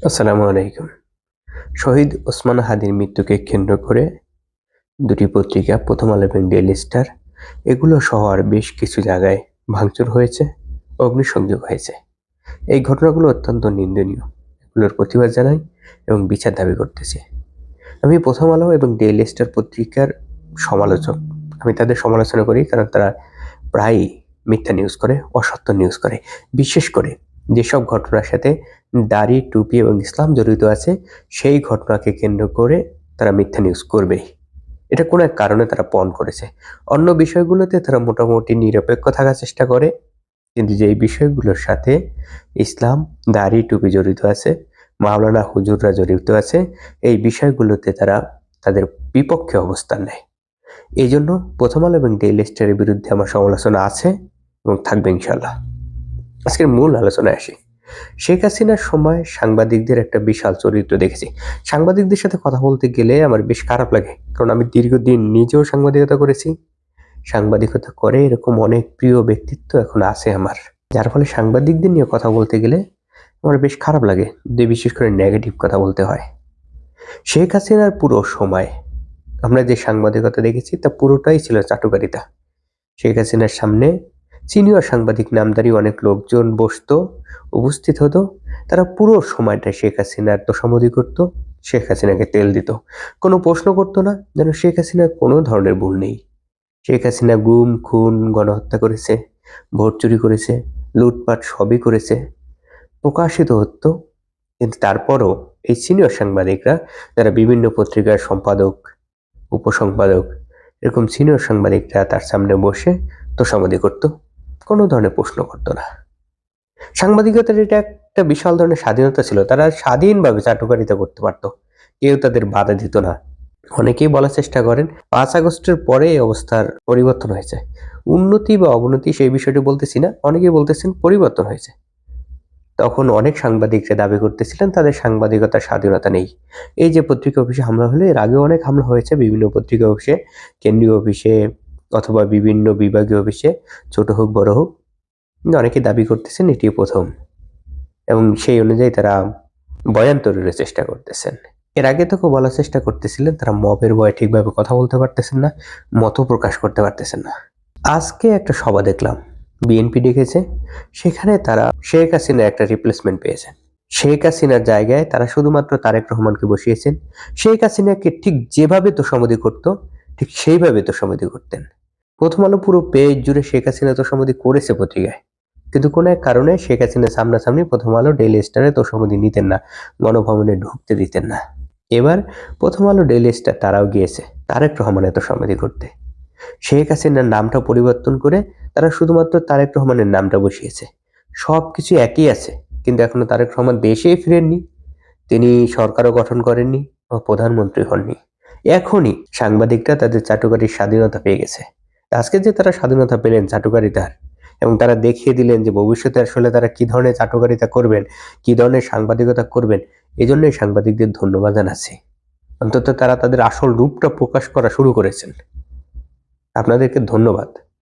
আসসালামু আলাইকুম। শহীদ ওসমান হাদির মৃত্যুকে কেন্দ্র করে দুটি পত্রিকা প্রথম আলো এবং ডেইলি স্টার এগুলো সহ আর বেশ কিছু জায়গায় ভাঙচুর হয়েছে, অগ্নিসংযোগ হয়েছে। এই ঘটনাগুলো অত্যন্ত নিন্দনীয়। এগুলোর প্রতিবাদ জানাই এবং বিচার দাবি করতেছি। আমি প্রথম আলো এবং ডেইলি স্টার পত্রিকার সমালোচক। আমি তাদের সমালোচনা করি কারণ তারা প্রায়ই মিথ্যা নিউজ করে, অসত্য নিউজ করে। বিশেষ করে যেসব ঘটনার সাথে দাড়ি, টুপি এবং ইসলাম জড়িত আছে, সেই ঘটনাকে কেন্দ্র করে তারা মিথ্যা নিউজ করবেই। এটা কোনো এক কারণে তারা পণ করেছে। অন্য বিষয়গুলোতে তারা মোটামুটি নিরপেক্ষ থাকার চেষ্টা করে, কিন্তু যেই বিষয়গুলোর সাথে ইসলাম, দাড়ি, টুপি জড়িত আছে, মাওলানা হুজুররা জড়িত আছে, এই বিষয়গুলোতে তারা তাদের বিপক্ষে অবস্থান নেয়। এই জন্য প্রথম আলো এবং ডেইলি স্টারের বিরুদ্ধে আমার সমালোচনা আছে এবং থাকবে ইনশাল্লাহ। আজকের মূল আলোচনায় আসি। শেখ হাসিনার সময় সাংবাদিকদের একটা বিশাল চরিত্র দেখেছি। সাংবাদিকদের সাথে কথা বলতে গেলে আমার বেশ খারাপ লাগে, কারণ আমি দীর্ঘদিন নিজেও সাংবাদিকতা করেছি। সাংবাদিকতা করে এরকম অনেক প্রিয় ব্যক্তিত্ব এখন আছে আমার, যার ফলে সাংবাদিকদের নিয়ে কথা বলতে গেলে আমার বেশ খারাপ লাগে, যে বিশেষ করে নেগেটিভ কথা বলতে হয়। শেখ হাসিনার পুরো সময় আমরা যে সাংবাদিকতা দেখেছি তা পুরোটাই ছিল চাটুকারিতা। শেখ হাসিনার সামনে সিনিয়র সাংবাদিক নামধারী অনেক লোকজন বসতো, উপস্থিত হতো। তারা পুরো সময়টা শেখ হাসিনার তোষামোদী করতো, শেখ হাসিনাকে তেল দিত। কোনো প্রশ্ন করতো না যেন শেখ হাসিনার কোনো ধরনের ভুল নেই। শেখ হাসিনা গুম, খুন, গণহত্যা করেছে, ভোট চুরি করেছে, লুটপাট সবই করেছে, প্রকাশিত হতো। কিন্তু তারপরও এই সিনিয়র সাংবাদিকরা, যারা বিভিন্ন পত্রিকার সম্পাদক, উপসম্পাদক, এরকম সিনিয়র সাংবাদিকরা তার সামনে বসে তোষামোদী করত, কোনো ধরনের প্রশ্ন করতো না। সাংবাদিকতার এটা একটা বিশাল ধরনের স্বাধীনতা ছিল, তারা স্বাধীনভাবে চাটুকারিতা করতে পারত, কেউ তাদের বাধা দিত না। অনেকেই বলার চেষ্টা করেন 5 আগস্টের পরে এই অবস্থার পরিবর্তন হয়েছে। উন্নতি বা অবনতি সেই বিষয়টি বলতেছি না, অনেকেই বলতেছেন পরিবর্তন হয়েছে। তখন অনেক সাংবাদিকরা দাবি করতেছিলেন তাদের সাংবাদিকতার স্বাধীনতা নেই। এই যে পত্রিকা অফিসে হামলা হলো, এর আগে অনেক হামলা হয়েছে বিভিন্ন পত্রিকা অফিসে, কেন্দ্রীয় অফিসে অথবা বিভিন্ন বিভাগীয় অফিসে, ছোট হোক বড় হোক। কিন্তু অনেকে দাবি করতেছেন এটি প্রথম, এবং সেই অনুযায়ী তারা বয়ান তৈরির চেষ্টা করতেছেন। এর আগে তো বলার চেষ্টা করতেছিলেন তারা মবের ভয়ে ঠিকভাবে কথা বলতে পারতেছেন না, মত প্রকাশ করতে পারতেছেন না। আজকে একটা সভা দেখলাম, বিএনপি ডেকেছে, সেখানে তারা শেখ হাসিনা একটা রিপ্লেসমেন্ট পেয়েছেন। শেখ হাসিনার জায়গায় তারা শুধুমাত্র তারেক রহমানকে বসিয়েছেন। শেখ হাসিনাকে ঠিক যেভাবে তোষামোদী করতো, ঠিক সেইভাবে তোষামোদী করতেন। প্রথম আলো পুরো পেজ জুড়ে শেখ হাসিনা তোষামোদী করেছে পত্রিকায়, কিন্তু কোনো এক কারণে শেখ হাসিনা সামনাসামনি প্রথম আলো, ডেইলি স্টারে তোষামোদী নিতেন না, গণভবনে ঢুকতে দিতেন না। এবার প্রথম আলো, ডেইলি স্টার তারাও গিয়েছে তারেক রহমানের তোষামোদী করতে। শেখ হাসিনার নামটা পরিবর্তন করে তারা শুধুমাত্র তারেক রহমানের নামটা বসিয়েছে। সবকিছু একই আছে, কিন্তু এখনো তারেক রহমান দেশেই ফিরেননি, তিনি সরকারও গঠন করেননি বা প্রধানমন্ত্রী হননি। এখনই সাংবাদিকরা তাদের চাটুকারির স্বাধীনতা পেয়ে গেছে। আজকে যে তারা স্বাধীনতা পেলেন চাটুকারিতার, এবং তারা দেখিয়ে দিলেন যে ভবিষ্যতে আসলে তারা কি ধরনের চাটুকারিতা করবেন, কি ধরনের সাংবাদিকতা করবেন, এই জন্যই সাংবাদিকদের ধন্যবাদ জানাচ্ছি। অন্তত তারা তাদের আসল রূপটা প্রকাশ করা শুরু করেছেন। আপনাদেরকে ধন্যবাদ।